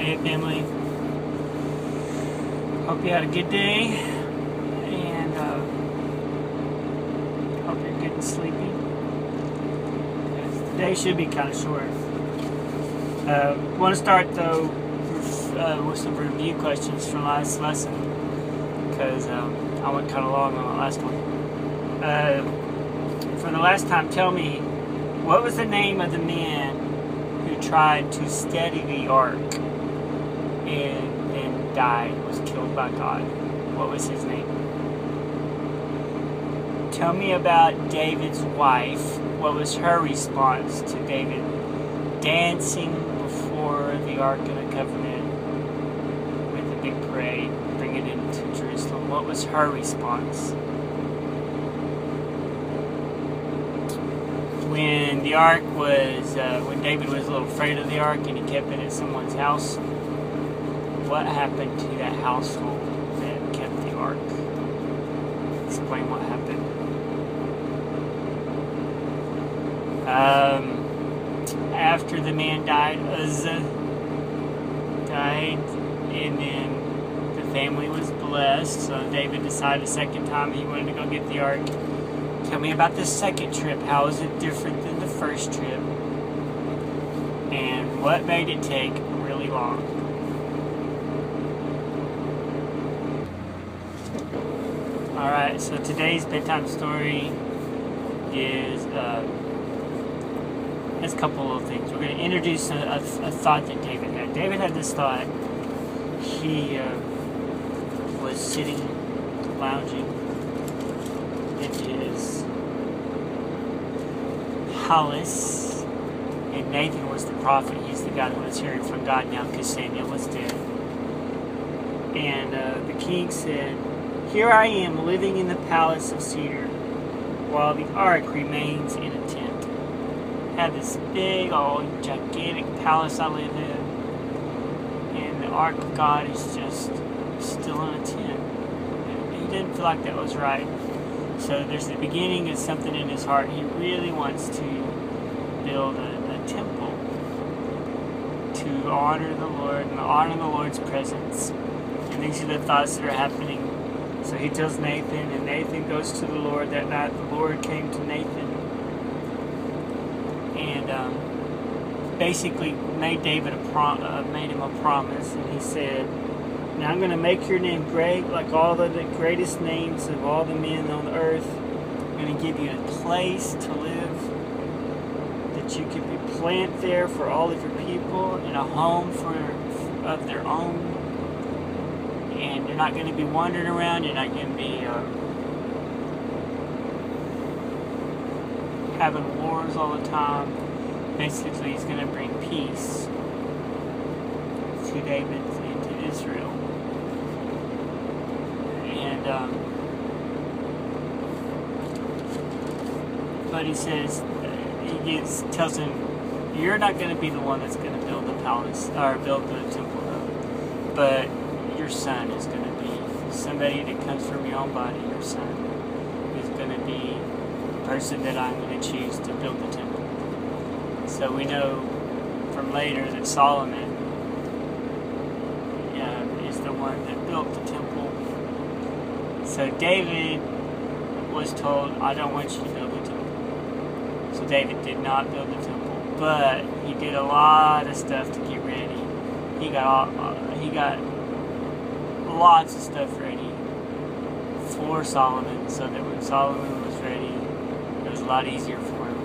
Hey family, hope you had a good day, and hope you're getting sleepy. Today should be kind of short. Want to start though with some review questions from last lesson, because I went kind of long on the last one. For the last time, tell me, what was the name of the man who tried to steady the ark and then died, was killed by God? What was his name? Tell me about David's wife. What was her response to David dancing before the Ark of the Covenant with a big parade, bringing it into Jerusalem? What was her response? When the Ark was, when David was a little afraid of the Ark and he kept it at someone's house, what happened to that household that kept the Ark? Explain what happened. After the man died, Uzzah died, and then the family was blessed, so David decided a second time he wanted to go get the Ark. Tell me about the second trip. How is it different than the first trip? And what made it take really long? Alright, so today's bedtime story is has a couple of things. We're going to introduce a thought that David had. David had this thought. He was sitting, lounging in his palace, and Nathan was the prophet. He's the guy who was hearing from God now because Samuel was dead. And the king said, "Here I am living in the palace of cedar, while the ark remains in a tent." I have this big, old, gigantic palace I live in, and the ark of God is just still in a tent. And he didn't feel like that was right. So there's the beginning of something in his heart. He really wants to build a temple to honor the Lord and honor the Lord's presence. And these are the thoughts that are happening. So he tells Nathan, and Nathan goes to the Lord that night. The Lord came to Nathan and basically made David made him a promise, and he said, "Now I'm going to make your name great, like all the greatest names of all the men on the earth. I'm going to give you a place to live, that you can be planted there for all of your people, and a home of their own. And you're not going to be wandering around. You're not going to be having wars all the time." Basically, he's going to bring peace to David and to Israel. And but he says, tells him, "You're not going to be the one that's going to build the palace or build the temple, but your son is going to be somebody that comes from your own body. Your son is going to be the person that I'm going to choose to build the temple." So we know from later that Solomon is the one that built the temple. So David was told, "I don't want you to build the temple." So David did not build the temple, but he did a lot of stuff to get ready. He got lots of stuff ready for Solomon, so that when Solomon was ready, it was a lot easier for him.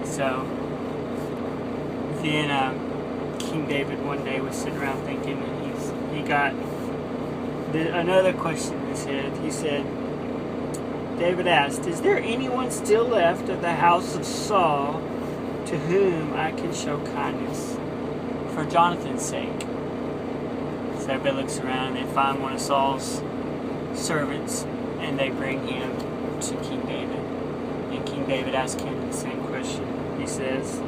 So then King David one day was sitting around thinking, and he got another question in his head. He said, David asked, "Is there anyone still left of the house of Saul to whom I can show kindness for Jonathan's sake?" So everybody looks around and they find one of Saul's servants, and they bring him to King David. And King David asks him the same question. He says,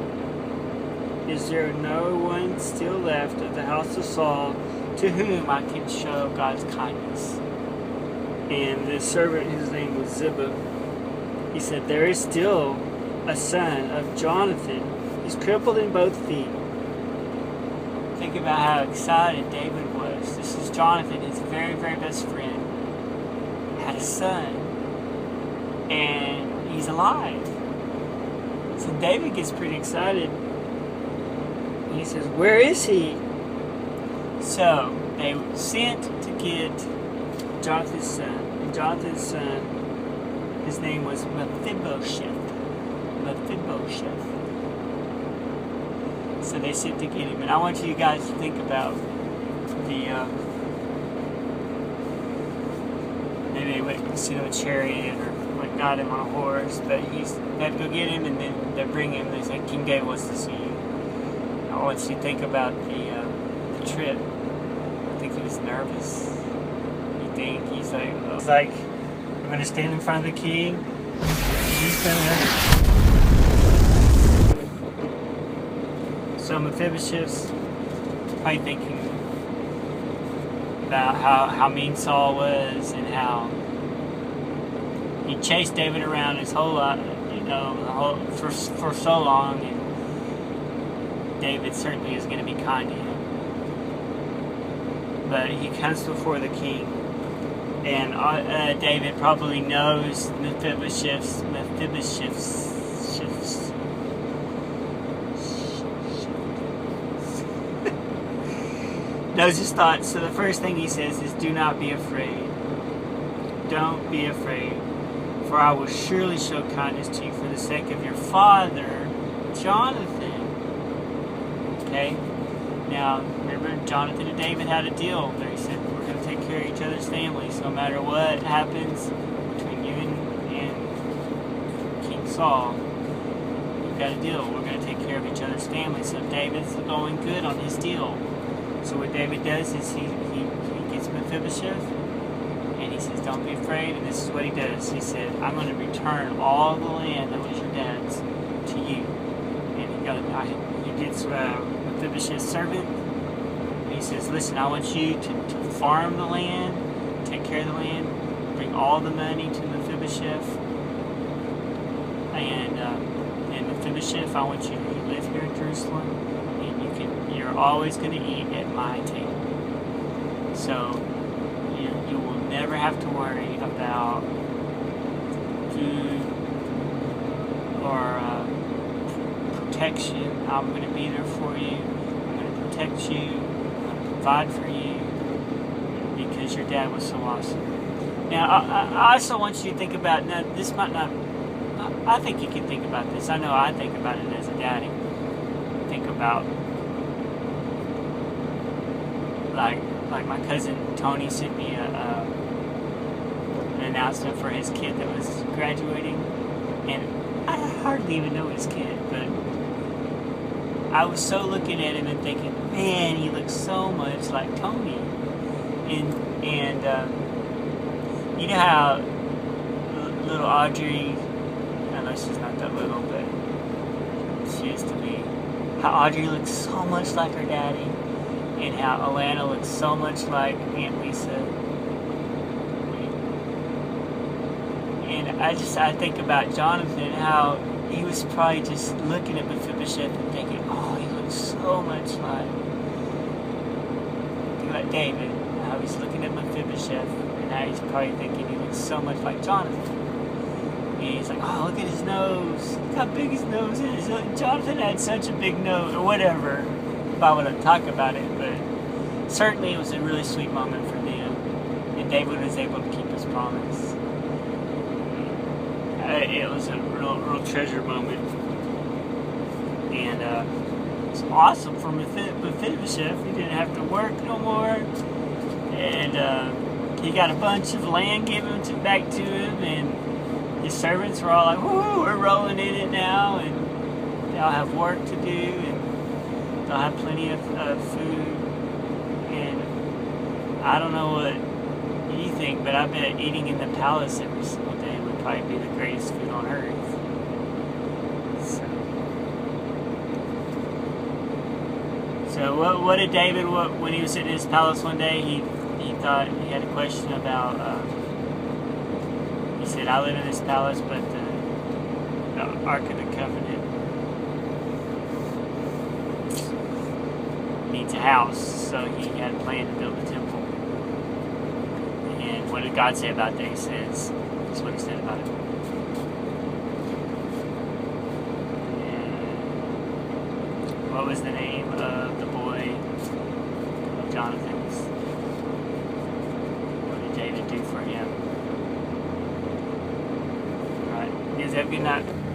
"Is there no one still left of the house of Saul to whom I can show God's kindness?" And the servant, whose name was Ziba, he said, "There is still a son of Jonathan He's crippled in both feet. Think about how excited David was. This is Jonathan, his very, very best friend. Had a son. And he's alive. So David gets pretty excited. He says, where is he? So they sent to get Jonathan's son. And Jonathan's son, his name was Mephibosheth. Mephibosheth. So they sent to get him. And I want you guys to think about maybe they went to see a chariot or went got him on a horse, but they had to go get him, and then they bring him. They say, King David wants to see you. I want you to think about the trip. I think he was nervous. You think he's like, I'm going to stand in front of the king. He's going to. So Mephibosheth's probably thinking about how mean Saul was and how he chased David around his whole life, for so long, and David certainly is going to be kind to him. But he comes before the king, and David probably knows Mephibosheth's knows his thoughts. So the first thing he says is, do not be afraid. Don't be afraid, for I will surely show kindness to you for the sake of your father, Jonathan. Okay? Now, remember, Jonathan and David had a deal where he said, we're going to take care of each other's families. No matter what happens between you and King Saul, we've got a deal. We're going to take care of each other's families. So David's going good on his deal. So what David does is he gets Mephibosheth, and he says, don't be afraid, and this is what he does. He said, I'm going to return all the land that was your dad's to you. And he gets Mephibosheth's servant, and he says, listen, I want you to farm the land, take care of the land, bring all the money to Mephibosheth, and Mephibosheth, I want you to live here in Jerusalem, and you're always going to eat at my table. So you will never have to worry about food or protection. I'm going to be there for you. I'm going to protect you. I'm going to provide for you because your dad was so awesome. Now, I also want you to think about, now this might not, I think you can think about this. I know I think about it as a daddy. Think about like my cousin Tony sent me an announcement for his kid that was graduating, and I hardly even know his kid, but I was so looking at him and thinking, man, he looks so much like Tony. And you know how little Audrey, I know she's not that little, but she used to be, how Audrey looks so much like her daddy, and how Alana looks so much like Aunt Lisa. And I think about Jonathan, how he was probably just looking at Mephibosheth and thinking, oh, he looks so much like. Think about David, how he's looking at Mephibosheth, and now he's probably thinking he looks so much like Jonathan. And he's like, oh, look at his nose. Look how big his nose is. Jonathan had such a big nose, or whatever, if I want to talk about it. But certainly it was a really sweet moment for them. And David was able to keep his promise. It was a real treasure moment. And it's awesome for Mephibosheth. He didn't have to work no more. And he got a bunch of land given back to him. And his servants were all like, woo, we're rolling in it now. And they'll have work to do. And they'll have plenty of food. And I don't know what you think, but I bet eating in the palace every single day would probably be the greatest food on earth. So what did David, when he was sitting in his palace one day, he thought, he had a question about, he said, I live in this palace, but the Ark of the Covenant needs a house, so he had a plan to build a temple. And what did God say about that? He says, that's what he said about it. And what was the name of the boy of Jonathan's? What did David do for him? Alright, you guys have a good night.